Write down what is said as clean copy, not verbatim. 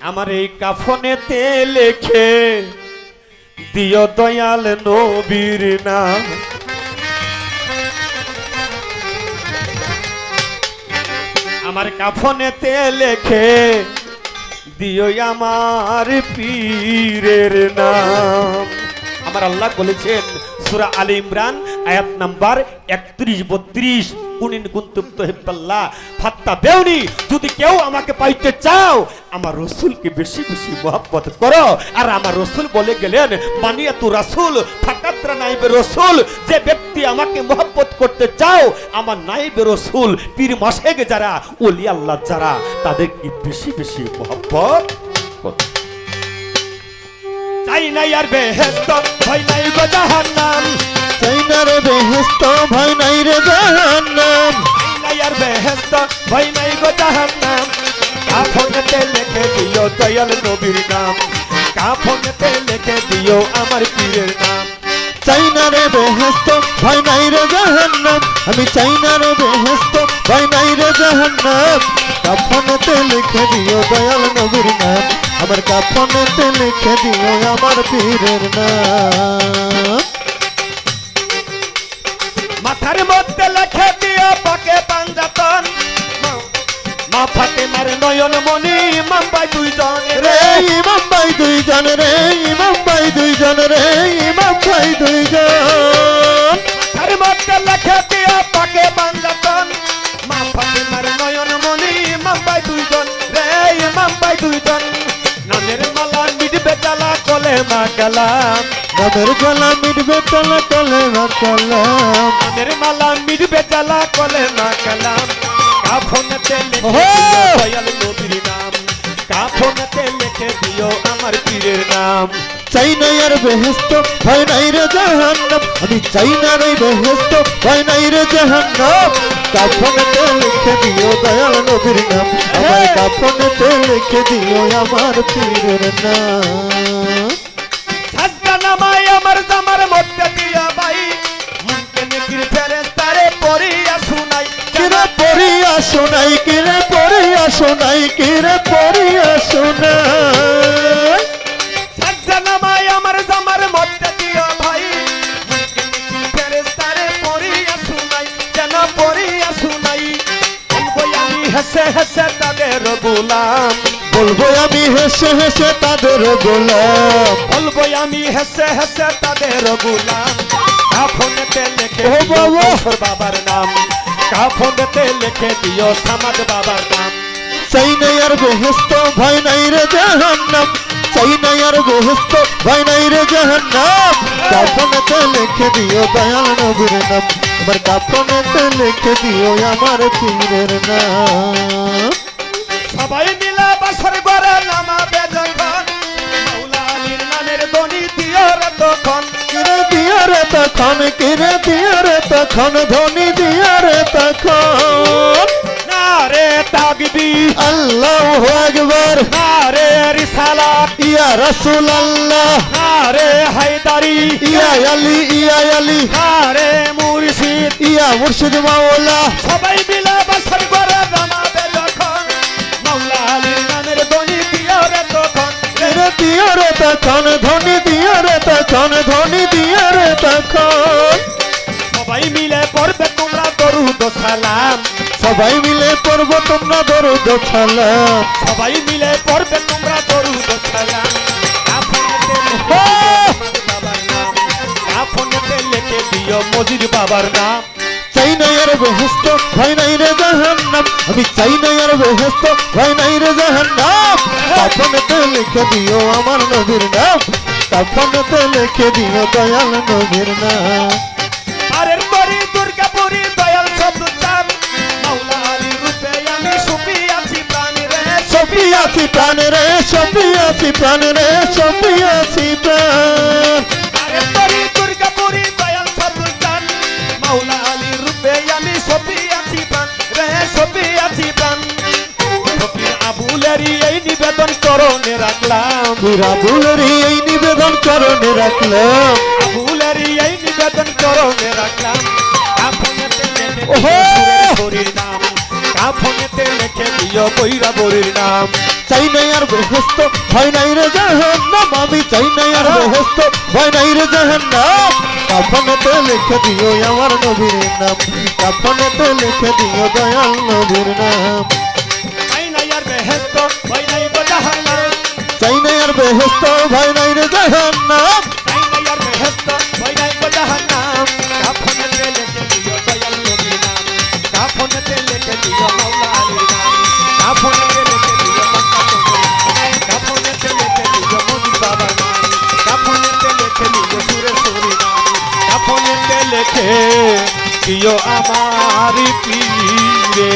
আমার এই কাফনেতে লেখে দিও দয়াল নবীর নাম। আমার কাফনেতে লেখে দিও আমার পীরের নাম। আমার আল্লাহ বলেছেন সূরা আলে ইমরান আয়াত নাম্বার 31-32, কুনিন কুনতুম তুহিব্বুল্লাহ ফাত্তাবিউনি, যদি কেউ আমাকে পাইতে চাও আমার রাসূলকে বেশি বেশি মহব্বত করো। আর আমার রাসূল বলে গেলেন মানিয়াতু রাসূল ফাকাতরা নাইবে রাসূল, যে ব্যক্তি আমাকে মহব্বত করতে চাও আমার নাইবে রাসূল পীর মাশায়েখ যারা ওলি আল্লাহ যারা তাদেরকে বেশি বেশি মহব্বত করো। চাই নাই আর বেহেশত ভয় নাই গো জাহান্নাম, চাই না রে বেহেশত ভয় নাই রে জাহান্নাম, চাই নাই আর বেহেশত ভয় নাই গো জাহান্নাম। কাফনেতে লিখে দিও দয়াল নবীর নাম, কাফনেতে লিখে দিও আমার পীরের নাম। চাই না রে বেহেশত ভয় নাই রে জাহান্নাম, আমি চাই না রে বেহেশত ভয় নাই রে জাহান্নাম। কাফনেতে লিখে দিও দয়াল নবীর নাম, আমার কাফনেতে লিখে দিও আমার পীরের নাম। মাথার মধ্যে লেখে দিও পাকে পাঞ্জাতন, মা ফাতেমার নয়ন মনি ইমাম ভাই দুইজন রে ইমাম ভাই দুইজন রে, ইমাম ভাই দুইজন রে, ইমাম ভাই দুইজন। মাথার মধ্যে লেখে দিও পাকে পাঞ্জাতন, মা ফাতেমার নয়ন মনি ইমাম ভাই দুইজন রে, ইমাম ভাই দুইজন। নামের মালা মিটবে জ্বালা কলেমা কালাম, নামের জ্বালা মিটবে তলে তলে কালাম, নামের মালা মিটবে জ্বালা কলেমা কালাম। কাফনেতে লিখে ওহো! দিও দয়াল নবীর নাম, কাফনেতে লিখে দিও আমার পীরের নাম। চাই না আর বেহেশত ভয় নাই রে জাহান্নাম, আমি চাই না রে বেহেশত ভয় নাই রে জাহান্নাম। কাফনেতে লিখে দিও দয়াল নবীর নাম, আমার কাফনেতে লিখে দিও আমার পীরের নাম। সাজদা নামাই আমার জামার মধ্যে দিয়া ভাই, মনকে নেকির ফেরেশতারে পড়িয়া শুনাই। কিরে পড়িয়া শোনাই, কিরে পড়িয়া শোনাই, কিরে পড়িয়া শোনাই। সাজদা নামাই আমার জামার মধ্যে দিয়া ভাই, মনকে নেকির ফেরেশতারে পড়িয়া শুনাই, যেন পড়িয়া শুনাই। বলবো আমি হেসে হেসে তাদের গোলাম, বলবো আমি হেসে হেসে তাদের গোলাম, বলবো আমি হেসে হেসে তাদের গোলাম। কাফনেতে লিখে ও দিও বাবা! কৌশর বাবার নাম, কাফনেতে লিখে দিও সামাদ বাবার নাম। চাই না আর বেহেশত ভয় নাই রে জাহান্নাম, চাই না আর বেহেশত ভয় নাই রে জাহান্নাম। কাফনেতে লিখে দিও দয়াল নবীর নাম, আমার কাফনেতে লিখে দিও আমার পীরের নাম। সবাই মিলে বাসর ঘরে নামাবে যখন, মাওলা আলীর নামের ধ্বনি দিও রে তখন। কিরে দিয়া রে তখন, কিরে দিয়া রে তখন, ধ্বনি দিয়া রে তখন। নারে তাকবীর, আল্লাহু আকবার, নারে রিসালাত, ইয়া রাসূলুল্লাহ, নারে হায়দারি, ইয়া আলী, ইয়া আলী, নারে মুর্শিদ। ইয়া মুর্শিদ মাওলা। সবাই মিলে বাসর ঘরে নামাবে যখন, মাওলা আলীর নামের ধ্বনি দিও রে তখন। কিরে দিয়া রে তখন, ধ্বনি দিয়া রে তখন, ধ্বনি দিয়া রে তখন। সবাই মিলে পড়বে তোমরা দরুদ ও সালাম, সবাই মিলে পড়ব তোমরা দরুদ সালাম। সবাই মিলে পড়বে তোমরা দরুদ ও সালাম। কাফনেতে লিখে ও! দিও বাবার নাম, কাফনেতে লিখে দিও মজিদ বাবার নাম। চাই না আর বেহেশত ভয় নাই রে জাহান্নাম, আমি চাই না আর বেহেশত ভয় নাই রে জাহান্নাম। কাফনেতে লিখে দিও আমার নবীর নাম, কাফনেতে লিখে দিও দয়াল নবীর নাম। আরের তরি দুর্গাপুরি দয়াল সবুজান, মাওলা আলী রূপে আমি সুফি আছি প্রাণী রে। সফিয়াছি প্রাণ রে, সফিয়াছি প্রাণ রে, সফিয়াছি প্রাণ। আরের তরি দুর্গাপুরি দয়াল সবুজান, মাওলা আলী রূপে আমি সুফি আছি প্রাণ রে, সুফি আছি প্রাণ। ফকির আবুলেরই এই নিবেদন করণে রাখলাম, রাবুলেরই এই নিবেদন করণে রাখলাম। আবুলেরই এই নিবেদন করণে রাখলাম। কাফনেতে লিখে দিও ওহো! সুরের হরির নাম, কাফনেতে লিখে দিও বৈরাবরের নাম। চাই নাই আর বেহেস্ত ভয় নাই রে জাহান্নাম, আমি চাই নাই আর বেহেস্ত ভয় নাই রে জাহান্নাম। কাফনেতে লিখে দিও আমার নবীর নাম, কাফনেতে লিখে দিও দয়াল নবীর নাম। চাই নাই আর বেহেস্ত ভয় নাই গো জাহান্নাম, চাই নাই আর বেহেস্ত ভয় নাই রে জাহান্নাম। চাই নাই আর বেহেস্ত ভয় নাই গো জাহান্নাম। কাফনেতে লিখে দিও দয়াল নবীর নাম, কাফনেতে লিখে দিও মাওলা আলীর নাম, কাফনেতে লিখে দিও মক্কা নবীর নাম, কাফনেতে লিখে দিও মুজিব বাবার নাম, কাফনেতে লিখে দিও সুরেশ্বরী নাম, কাফনেতে লিখে দিও আমার পীরে।